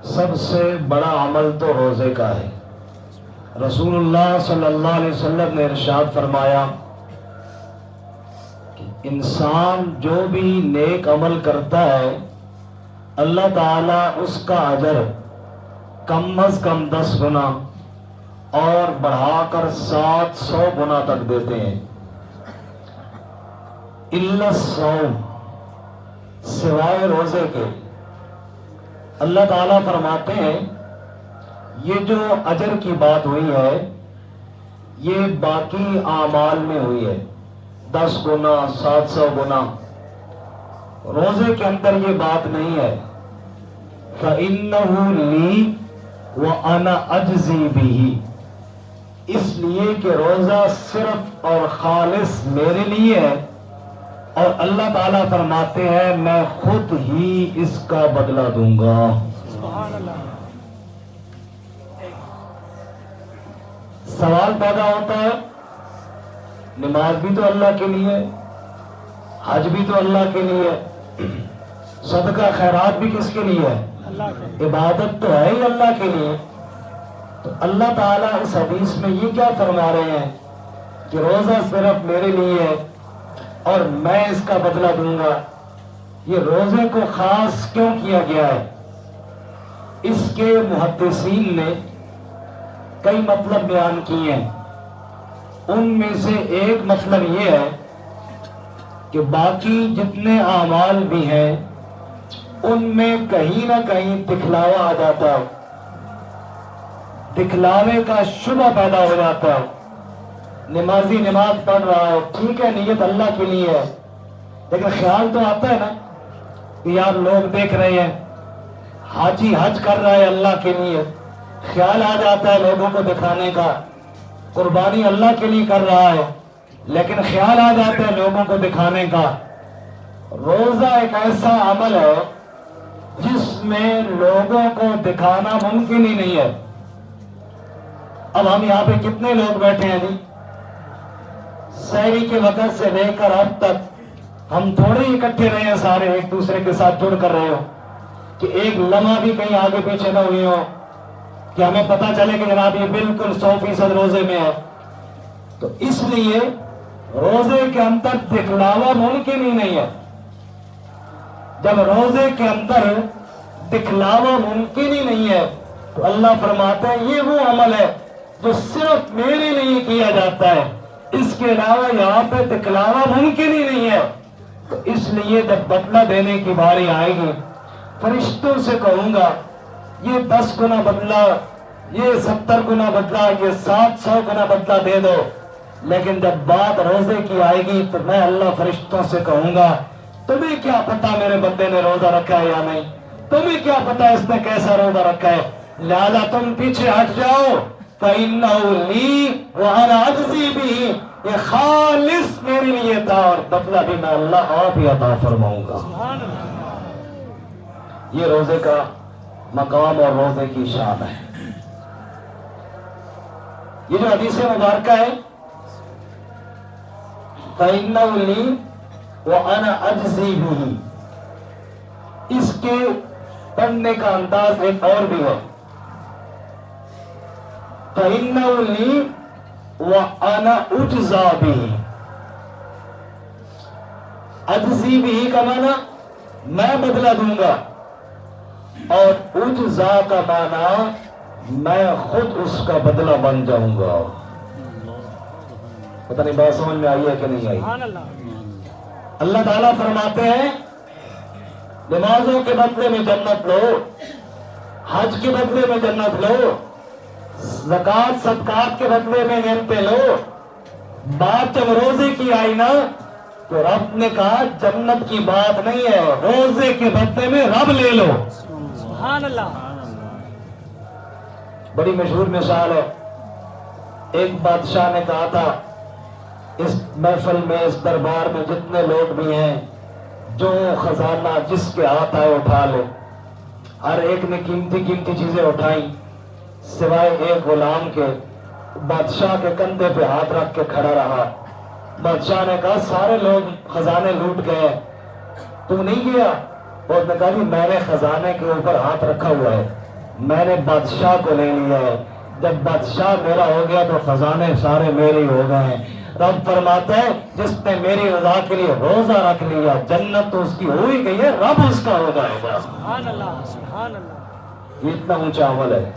سب سے بڑا عمل تو روزے کا ہے۔ رسول اللہ صلی اللہ علیہ وسلم نے ارشاد فرمایا کہ انسان جو بھی نیک عمل کرتا ہے اللہ تعالیٰ اس کا اجر کم از کم 10 گنا اور بڑھا کر 700 گنا تک دیتے ہیں۔ الا الصوم، سوائے روزے کے۔ اللہ تعالیٰ فرماتے ہیں یہ جو اجر کی بات ہوئی ہے یہ باقی اعمال میں ہوئی ہے، 10 گنا 700 گنا۔ روزے کے اندر یہ بات نہیں ہے۔ فَإِنَّهُ لِي وَأَنَا أَجْزِي بِهِ، اس لیے کہ روزہ صرف اور خالص میرے لیے ہے اور اللہ تعالیٰ فرماتے ہیں میں خود ہی اس کا بدلہ دوں گا۔ سبحان اللہ۔ سوال پیدا ہوتا ہے نماز بھی تو اللہ کے لیے، حج بھی تو اللہ کے لیے، صدقہ خیرات بھی کس کے لیے ہے؟ اللہ کے۔ عبادت تو ہے ہی اللہ کے لیے۔ تو اللہ تعالیٰ اس حدیث میں یہ کیا فرما رہے ہیں کہ روزہ صرف میرے لیے ہے اور میں اس کا بدلہ دوں گا۔ یہ روزے کو خاص کیوں کیا گیا ہے؟ اس کے محدثین نے کئی مطلب بیان کیے ہیں۔ ان میں سے ایک مطلب یہ ہے کہ باقی جتنے اعمال بھی ہیں ان میں کہیں نہ کہیں دکھلاوا آ جاتا ہے، دکھلاوے کا شبہ پیدا ہو جاتا ہے۔ نمازی نماز پڑھ رہا ہے، ٹھیک ہے نیت اللہ کے لیے ہے، لیکن خیال تو آتا ہے نا کہ یار لوگ دیکھ رہے ہیں، حاجی حج کر رہا ہے اللہ کے لیے، خیال آ جاتا ہے لوگوں کو دکھانے کا۔ قربانی اللہ کے لیے کر رہا ہے لیکن خیال آ جاتا ہے لوگوں کو دکھانے کا۔ روزہ ایک ایسا عمل ہے جس میں لوگوں کو دکھانا ممکن ہی نہیں ہے۔ اب ہم یہاں پہ کتنے لوگ بیٹھے ہیں جی؟ سحری کے وقت سے لے کر اب تک ہم تھوڑے ہی اکٹھے رہے ہیں، سارے ایک دوسرے کے ساتھ جڑ کر رہے ہو کہ ایک لمحہ بھی کہیں آگے پیچھے نہ ہوئی ہو کہ ہمیں پتا چلے کہ جناب یہ بالکل 100% روزے میں ہے۔ تو اس لیے روزے کے اندر دکھلاوا ممکن ہی نہیں ہے۔ جب روزے کے اندر دکھلاوا ممکن ہی نہیں ہے تو اللہ فرماتا ہے یہ وہ عمل ہے جو صرف میرے لیے کیا جاتا ہے، اس کے علاوہ یہاں پہ دکھلاوا ممکن ہی نہیں ہے۔ تو اس لیے جب بدلہ دینے کی باری آئے گی فرشتوں سے کہوں گا یہ 10 گنا بدلہ، یہ 70 گنا بدلہ، یہ 700 گنا بدلہ دے دو۔ لیکن جب بات روزے کی آئے گی تو میں اللہ فرشتوں سے کہوں گا تمہیں کیا پتا میرے بندے نے روزہ رکھا ہے یا نہیں، تمہیں کیا پتا اس نے کیسا روزہ رکھا ہے، لہذا تم پیچھے ہٹ جاؤ۔ فَإِنَّهُ لِي وَأَنَا أَجْزِي بِهِ، یہ خالص میرے لیے تھا اور بدلہ بھی میں اللہ آپ ہی عطا فرماؤں گا۔ سبحان اللہ۔ یہ روزے کا مقام اور روزے کی شان ہے۔ یہ جو حدیث مبارکہ ہے فَإِنَّهُ لِي وَأَنَا أَجْزِي بِهِ، اس کے پڑھنے کا انداز ایک اور بھی ہے۔ فَإِنَّهُ لِي وَأَنَا أُجْزَى بِهِ، أَجْزِي بِهِ کا معنی میں بدلہ دوں گا اور اجزا کا معنی میں خود اس کا بدلہ بن جاؤں گا۔ پتہ نہیں بات سمجھ میں آئی ہے کہ نہیں آئی؟ سبحان اللہ۔ اللہ تعالیٰ فرماتے ہیں نمازوں کے بدلے میں جنت لو، حج کے بدلے میں جنت لو، زکوٰۃ صدقات کے بدلے میں نعمتیں لو۔ بات جب روزے کی آئی نا تو رب نے کہا جنت کی بات نہیں ہے، روزے کے بدلے میں رب لے لو۔ سبحان اللہ۔ بڑی مشہور مثال ہے، ایک بادشاہ نے کہا تھا اس محفل میں اس دربار میں جتنے لوگ بھی ہیں جو خزانہ جس کے ہاتھ آئے اٹھا لے۔ ہر ایک نے قیمتی قیمتی چیزیں اٹھائیں سوائے ایک غلام کے۔ بادشاہ کے کندھے پہ ہاتھ رکھ کے کھڑا رہا۔ بادشاہ نے کہا سارے لوگ خزانے لوٹ گئے، تو نہیں گیا؟ اور نے کہا میں نے خزانے کے اوپر ہاتھ رکھا ہوا ہے، میں نے بادشاہ کو لے لیا ہے، جب بادشاہ میرا ہو گیا تو خزانے سارے میرے ہو گئے ہیں۔ رب فرماتا ہے جس نے میری رضا کے لیے روزہ رکھ لیا جنت تو اس کی ہو ہی گئی ہے، رب اس کا ہو جائے گا۔ سبحان اللہ، سبحان اللہ۔ یہ اتنا اونچا عمل ہے۔